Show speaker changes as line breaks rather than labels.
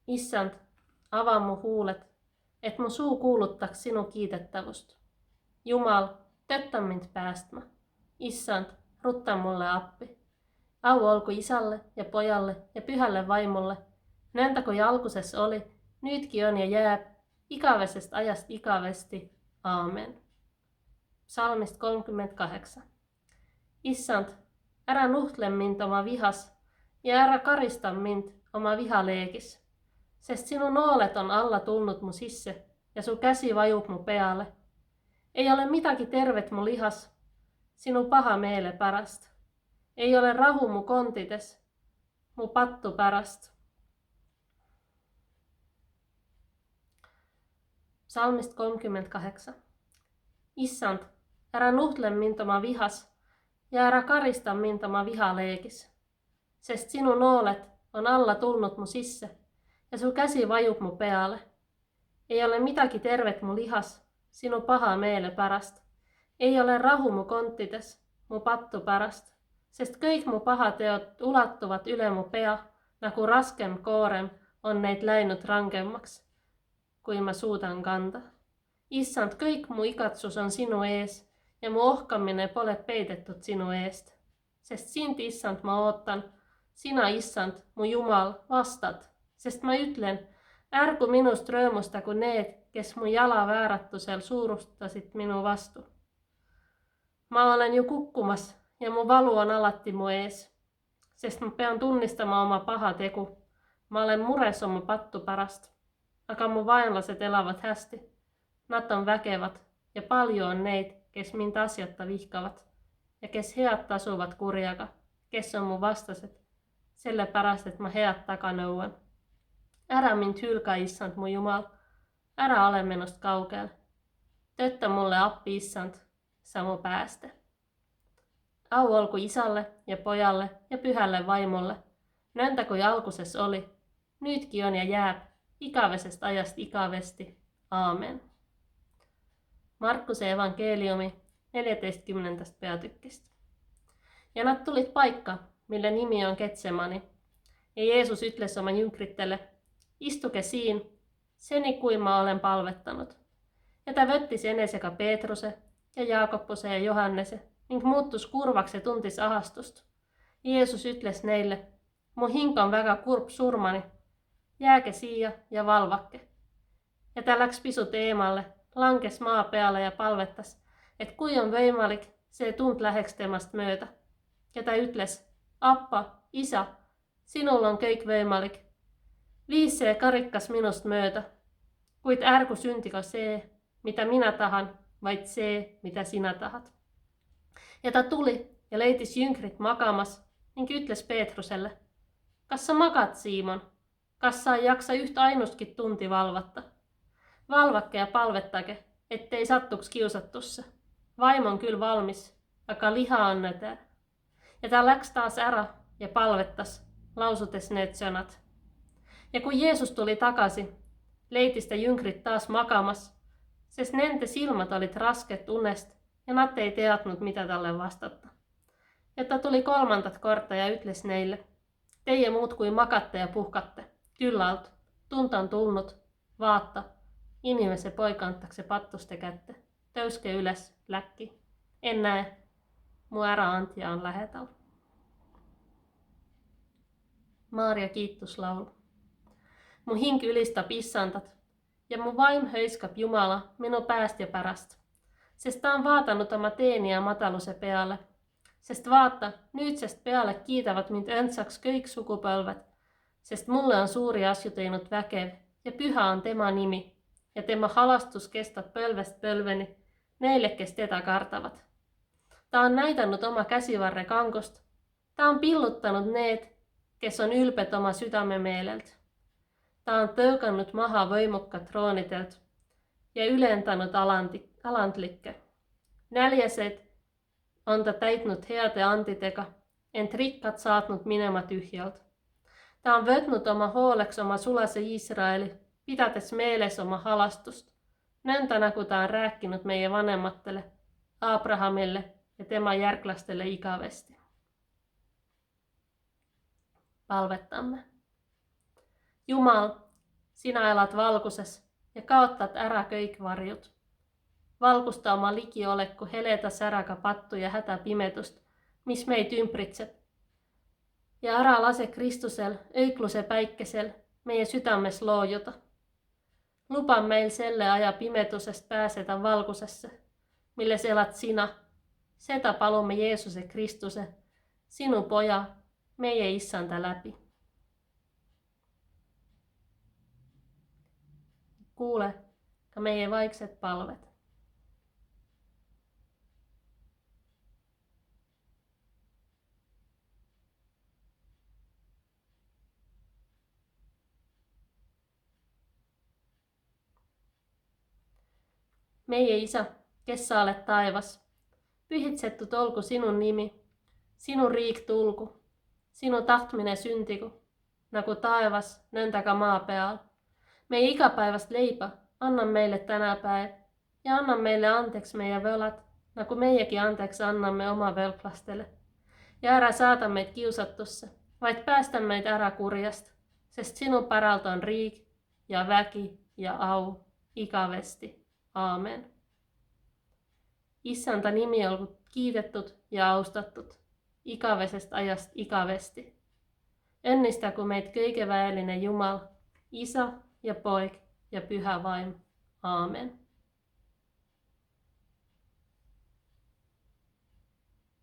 Issand, avaa mu huulet, et mu suu kuuluttaks sinu kiitettavust. Jumal, tötta mind päästma. Issand, rutta mulle appi. Au olgu Isalle ja Pojalle ja Pyhälle Vaimulle, nõnda kui alguses oli, nüüdki on ja jääb, igavesest ajast igavesti. Aamen. Psalmist 38. Issand, ära nuhtle mind oma vihas ja ära karista mind oma vihaleegis, sest sinu nooled on alla tulnud mu sisse ja su käsi vajub mu peale. Ei ole midagi tervet mu lihas, sinu paha meele pärast. Ei ole rahu mu kondides, mu pattu pärast. Psalmist 38. Issand, ära nuhtle mind oma vihas ja ära karista mind oma vihaleegis, sest sinu nooled on alla tulnud mu sisse ja su käsi vajub mu peale. Ei ole midagi tervet mu lihas, sinu paha meele pärast. Ei ole rahu mu kontides, mu pattu pärast, sest kõik mu pahateod ulatuvad üle mu pea, nagu raskem koorem on neid läinud rangemaks, kui ma suudan kanda. Issand, kõik mu igatsus on sinu ees ja mu ohkamine pole peidetud sinu eest. Sest sind, Issand, ma ootan, sina, Issand, mu Jumal, vastad, sest ma ütlen, ärgu minust rõõmustagu need, kes mu jala vääratusel suurustasid minu vastu. Ma olen ju kukkumas ja mu valu on alati mu ees, sest ma pean tunnistama oma paha tegu. Ma olen mures oma pattu pärast, aga mu vaenlased elavad hästi. Nad on vägevad ja palju on neid, kes mind asjata vihkavad ja kes head tasuvad kurjaga, kes on mu vastased, sellepärast, et ma head taga nõuan. Ära mind hülga, Issand, mu Jumal, ära ole minust kaugel. Tööta mulle appi, Issand, sa mu pääste. Au olgu Isalle ja Pojalle ja Pyhälle Vaimulle, nõnda kui alguses oli, nüüdki on ja jääb, igavesest ajast igavesti. Aamen. Markuse evangeeliumi 14. peatükist. Ja nad tulid paika, mille nimi on Getsemani. Ja Jeesus ütles oma jüngritele, istuge siin, seni kui ma olen palvetanud. Ja ta võttis enesega Peetruse ja Jaakobuse ja Johannese ning muutus kurvaks ja tundis ahastust. Jeesus ütles neile, mu hing on väga kurb surmani, jääge siia ja valvake. Ja ta läks pisut eemale, langes maa peale ja palvetas, et kui on võimalik, see tund läheks temast mööda. Ja ta ütles, Appa, Isa, sinul on kõik võimalik. Vii see karikas minust mööda, kuid ärgu sündigu see, mida mina tahan, vaid see, mida sina tahad. Ja ta tuli ja leidis jüngrit magamas ning ütles Peetrusele, kas sa magad, Siimon? Kas sa ei jaksa üht ainustki tundi valvata? Valvake ja palvetage, et ei satuks kiusatusse. Vaim on küll valmis, aga liha on nõder. Ja ta läks taas ära ja palvetas, lausudes need sõnad. Ja kui Jeesus tuli tagasi, leidis ta jüngrid taas magamas, sest nende silmad olid rasked unest ja nad ei teadnud, mida talle vastata. Ja ta tuli 3. korda ja ütles neile, teie muudkui magate ja puhkate, küllalt, tund on tulnud, vaata, inimese poeg antakse patuste kätte, tõuske üles, läkki, ennäe, mu äraandja on lähedal. Maarja kiituslaul. Mu hing ülistab Issandat ja mu vaim hõiskab Jumala minu päästja pärast, sest ta on vaadanud oma teenija madaluse peale. Sest vaata, nüüdsest peale kiidavad mind õndsaks kõik sugupõlved, sest mulle on suuri asju teinud vägev ja püha on tema nimi ja tema halastus kestab põlvest põlveni neile, kes teda kardavad. Ta on näidanud oma käsivarre kangust, ta on pillutanud need, kes on ülbed oma südamemeelelt. Ta on tõuganud maha võimukad troonidelt ja ülendanud alandlikke. Näljased on ta täitnud heade andidega, ent rikkad saatnud minema tühjalt. Ta on võtnud oma hooleks oma sulase Iisraeli, pidades meeles oma halastust, nõnda nagu ta on rääkinud meie vanematele, Abrahamile ja tema järglastele igavesti. Palvetamme. Jumal, Sinä elat valkuses ja kaottat ära kõik varjut. Valgusta oma ligi oleku heleda säraga pattu ja hädapimetust, mis meid ümbritseb. Ja ära lase Kristusel, õigluse päikesel, meie südames loojuda. Luba meil selle aja pimedusest pääseda valgusesse, milles elad sina. Seda palume Jeesuse Kristuse, sinu poja, meie issanda läbi. Kuule ka meie vaiksed palved. Meie Isa, kes sa oled taevas, pühitsetud olgu sinu nimi, sinu riik tulgu, sinu tahtmine sündigu, nagu taevas, nõnda ka maa peal. Meie igapäevast leiba anna meile tänapäev ja anna meile andeks meie võlad, nagu meiegi andeks anname oma võlglastele. Ja ära saada meid kiusatusse, vaid päästa meid ära kurjast, sest sinu päralt on riik ja vägi ja au igavesti. Aamen. Issanda nimi olgu kiidetud ja austatud, igavesest ajast igavesti. Õnnistagu meid kõigeväeline Jumal, Isa ja Poeg ja Püha Vaim. Aamen.